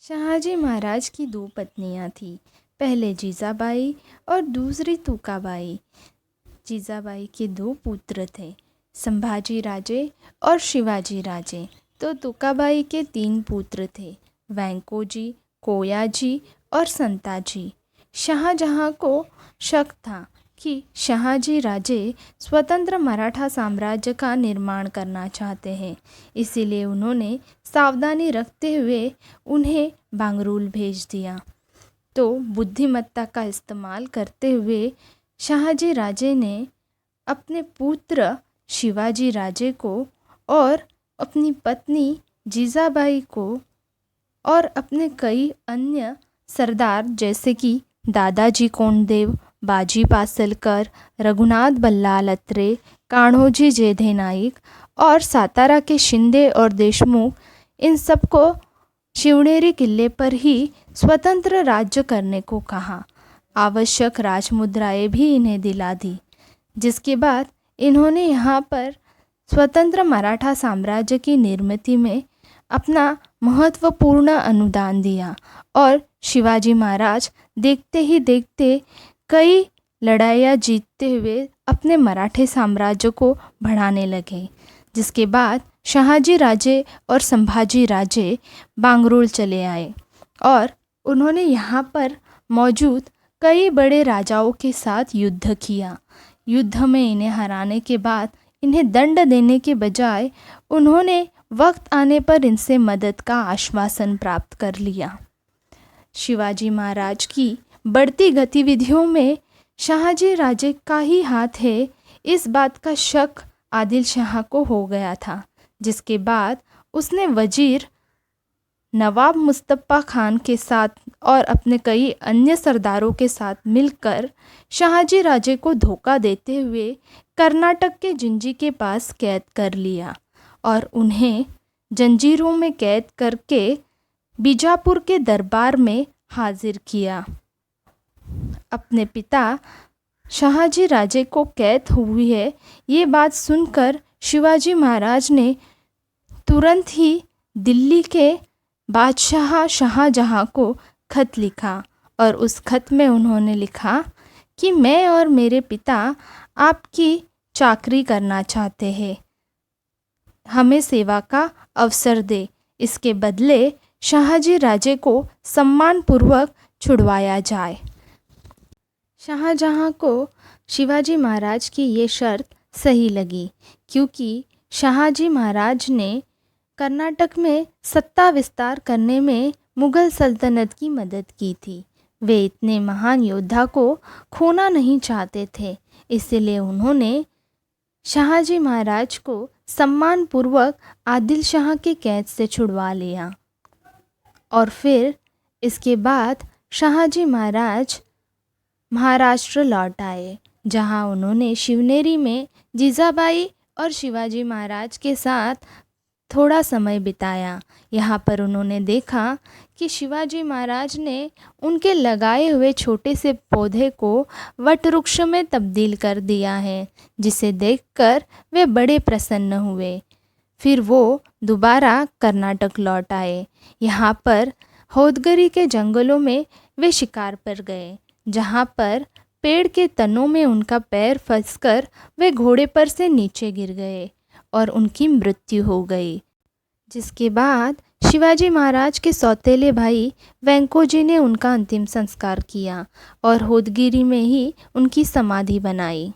शहाजी महाराज की दो पत्नियां थीं। पहले जीजाबाई और दूसरी तूकाबाई। जीजाबाई के दो पुत्र थे, संभाजी राजे और शिवाजी राजे। तो तूकाबाई के तीन पुत्र थे, वेंकोजी, कोयाजी और संताजी। शाहजहां को शक था कि शहाजी राजे स्वतंत्र मराठा साम्राज्य का निर्माण करना चाहते हैं, इसीलिए उन्होंने सावधानी रखते हुए उन्हें बांगरूल भेज दिया। तो बुद्धिमत्ता का इस्तेमाल करते हुए शहाजी राजे ने अपने पुत्र शिवाजी राजे को और अपनी पत्नी जीजाबाई को और अपने कई अन्य सरदार जैसे कि दादाजी कोंडदेव, बाजी पासलकर, रघुनाथ बल्लाल अत्रे, कान्होजी जेधे नाईक और सातारा के शिंदे और देशमुख, इन सबको शिवनेरी किले पर ही स्वतंत्र राज्य करने को कहा। आवश्यक राजमुद्राएं भी इन्हें दिला दी, जिसके बाद इन्होंने यहाँ पर स्वतंत्र मराठा साम्राज्य की निर्मित में अपना महत्वपूर्ण अनुदान दिया। और शिवाजी महाराज देखते ही देखते कई लड़ाइयाँ जीतते हुए अपने मराठे साम्राज्य को बढ़ाने लगे, जिसके बाद शहाजी राजे और संभाजी राजे बांगरूल चले आए और उन्होंने यहाँ पर मौजूद कई बड़े राजाओं के साथ युद्ध किया। युद्ध में इन्हें हराने के बाद इन्हें दंड देने के बजाय उन्होंने वक्त आने पर इनसे मदद का आश्वासन प्राप्त कर लिया। शिवाजी महाराज की बढ़ती गतिविधियों में शहाजी राजे का ही हाथ है, इस बात का शक आदिल शाह को हो गया था, जिसके बाद उसने वजीर नवाब मुस्तफ़ा खान के साथ और अपने कई अन्य सरदारों के साथ मिलकर शहाजी राजे को धोखा देते हुए कर्नाटक के जिंजी के पास कैद कर लिया और उन्हें जंजीरों में कैद करके बीजापुर के दरबार में हाजिर किया। अपने पिता शहाजी राजे को कैद हुई है, ये बात सुनकर शिवाजी महाराज ने तुरंत ही दिल्ली के बादशाह शाहजहां को खत लिखा और उस खत में उन्होंने लिखा कि मैं और मेरे पिता आपकी चाकरी करना चाहते हैं, हमें सेवा का अवसर दे। इसके बदले शहाजी राजे को सम्मानपूर्वक छुड़वाया जाए। शाहजहां को शिवाजी महाराज की ये शर्त सही लगी, क्योंकि शहाजी महाराज ने कर्नाटक में सत्ता विस्तार करने में मुग़ल सल्तनत की मदद की थी। वे इतने महान योद्धा को खोना नहीं चाहते थे, इसलिए उन्होंने शहाजी महाराज को सम्मानपूर्वक आदिल शाह के कैद से छुड़वा लिया। और फिर इसके बाद शहाजी महाराज महाराष्ट्र लौट आए, जहां उन्होंने शिवनेरी में जीजाबाई और शिवाजी महाराज के साथ थोड़ा समय बिताया। यहाँ पर उन्होंने देखा कि शिवाजी महाराज ने उनके लगाए हुए छोटे से पौधे को वटवृक्ष में तब्दील कर दिया है, जिसे देखकर वे बड़े प्रसन्न हुए। फिर वो दोबारा कर्नाटक लौट आए। यहाँ पर होदगरी के जंगलों में वे शिकार पर गए, जहाँ पर पेड़ के तनों में उनका पैर फंसकर वे घोड़े पर से नीचे गिर गए और उनकी मृत्यु हो गई। जिसके बाद शिवाजी महाराज के सौतेले भाई वेंकोजी ने उनका अंतिम संस्कार किया और होदगिरी में ही उनकी समाधि बनाई।